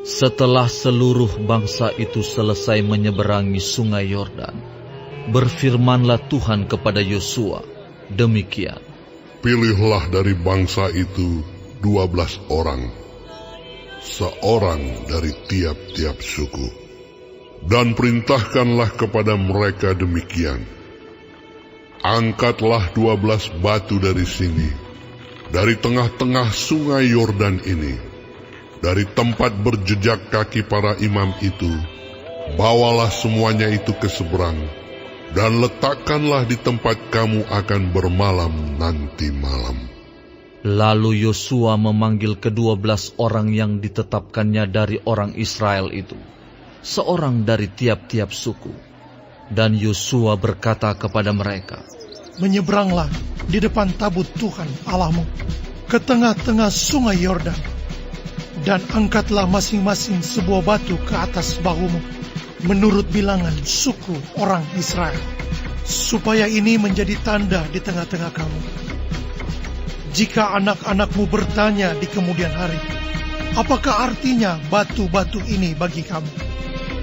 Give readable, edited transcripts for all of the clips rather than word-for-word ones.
Setelah seluruh bangsa itu selesai menyeberangi sungai Yordan, berfirmanlah Tuhan kepada Yosua, demikian. Pilihlah dari bangsa itu 12 orang, seorang dari tiap-tiap suku, dan perintahkanlah kepada mereka demikian. Angkatlah 12 batu dari sini, dari tengah-tengah sungai Yordan ini, dari tempat berjejak kaki para imam itu. Bawalah semuanya itu ke seberang, dan letakkanlah di tempat kamu akan bermalam nanti malam. Lalu Yosua memanggil ke-12 orang yang ditetapkannya dari orang Israel itu, seorang dari tiap-tiap suku. Dan Yosua berkata kepada mereka, menyeberanglah di depan tabut Tuhan Allahmu ke tengah-tengah sungai Yordan, dan angkatlah masing-masing sebuah batu ke atas bahumu, menurut bilangan suku orang Israel, supaya ini menjadi tanda di tengah-tengah kamu. Jika anak-anakmu bertanya di kemudian hari, apakah artinya batu-batu ini bagi kamu?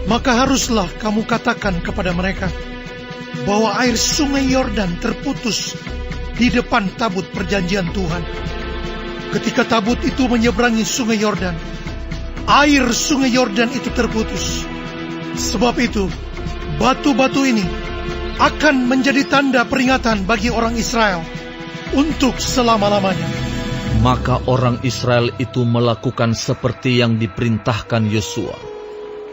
Maka haruslah kamu katakan kepada mereka bahwa air sungai Yordan terputus di depan tabut perjanjian Tuhan. Ketika tabut itu menyeberangi sungai Yordan, air sungai Yordan itu terputus. Sebab itu, batu-batu ini akan menjadi tanda peringatan bagi orang Israel untuk selama-lamanya. Maka orang Israel itu melakukan seperti yang diperintahkan Yosua.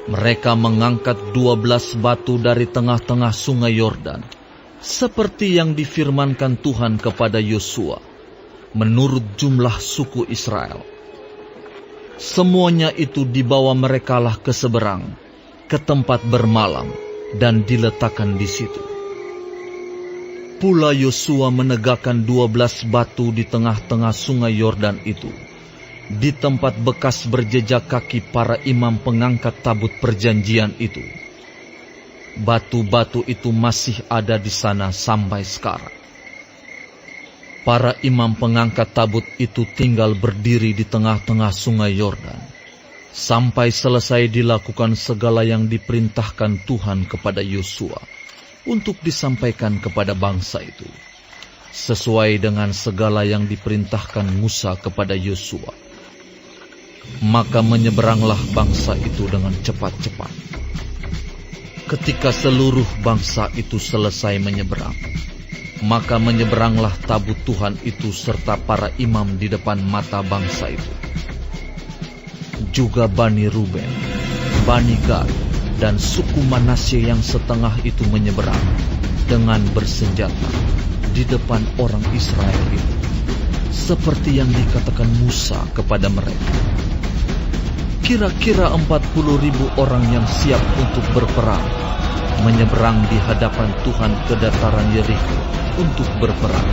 Mereka mengangkat 12 batu dari tengah-tengah sungai Yordan, seperti yang difirmankan Tuhan kepada Yosua, menurut jumlah suku Israel. Semuanya itu dibawa merekalah ke seberang, ke tempat bermalam, dan diletakkan di situ. Pula Yosua menegakkan 12 batu di tengah-tengah sungai Yordan itu, di tempat bekas berjejak kaki para imam pengangkat tabut perjanjian itu. Batu-batu itu masih ada di sana sampai sekarang. Para imam pengangkat tabut itu tinggal berdiri di tengah-tengah sungai Yordan, sampai selesai dilakukan segala yang diperintahkan Tuhan kepada Yosua, untuk disampaikan kepada bangsa itu, sesuai dengan segala yang diperintahkan Musa kepada Yosua. Maka menyeberanglah bangsa itu dengan cepat-cepat. Ketika seluruh bangsa itu selesai menyeberang, maka menyeberanglah tabut Tuhan itu serta para imam di depan mata bangsa itu. Juga Bani Ruben, Bani Gad, dan suku Manasye yang setengah itu menyeberang dengan bersenjata di depan orang Israel itu, seperti yang dikatakan Musa kepada mereka. Kira-kira 40.000 orang yang siap untuk berperang menyeberang di hadapan Tuhan ke dataran Yeriko untuk berperang.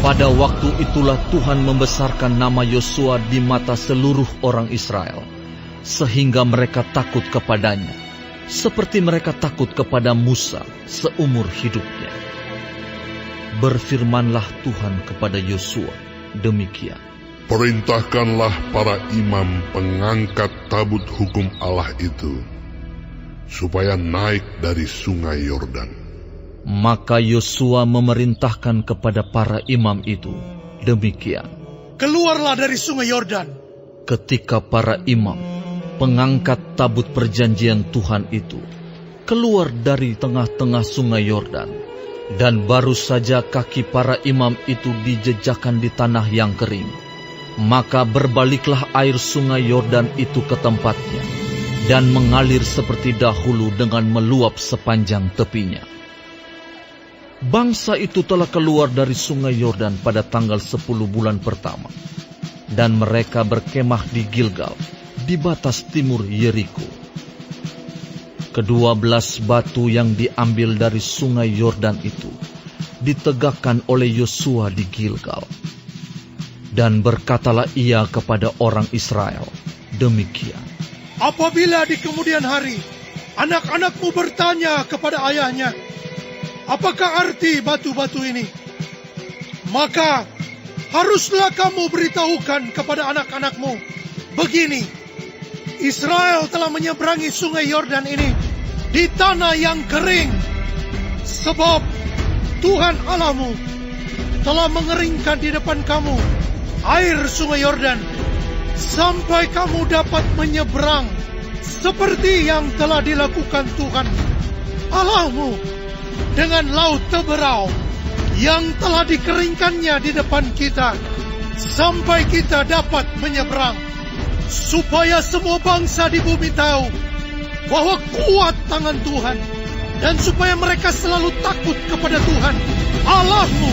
Pada waktu itulah Tuhan membesarkan nama Yosua di mata seluruh orang Israel, sehingga mereka takut kepadanya, seperti mereka takut kepada Musa seumur hidupnya. Berfirmanlah Tuhan kepada Yosua, demikian. Perintahkanlah para imam pengangkat tabut hukum Allah itu, supaya naik dari sungai Yordan. Maka Yosua memerintahkan kepada para imam itu, demikian. Keluarlah dari sungai Yordan. Ketika para imam pengangkat tabut perjanjian Tuhan itu keluar dari tengah-tengah sungai Yordan, dan baru saja kaki para imam itu dijejakkan di tanah yang kering, maka berbaliklah air sungai Yordan itu ke tempatnya, dan mengalir seperti dahulu dengan meluap sepanjang tepinya. Bangsa itu telah keluar dari sungai Yordan pada tanggal 10 bulan pertama, dan mereka berkemah di Gilgal, di batas timur Yeriko. Ke-12 batu yang diambil dari sungai Yordan itu ditegakkan oleh Yosua di Gilgal. Dan berkatalah ia kepada orang Israel, demikian. Apabila di kemudian hari anak-anakmu bertanya kepada ayahnya, apakah arti batu-batu ini? Maka haruslah kamu beritahukan kepada anak-anakmu, begini, Israel telah menyeberangi sungai Yordan ini di tanah yang kering, sebab Tuhan Allahmu telah mengeringkan di depan kamu air sungai Yordan, sampai kamu dapat menyeberang seperti yang telah dilakukan Tuhan Allahmu dengan laut Teberau yang telah dikeringkannya di depan kita, sampai kita dapat menyeberang, supaya semua bangsa di bumi tahu bahwa kuat tangan Tuhan, dan supaya mereka selalu takut kepada Tuhan Allahmu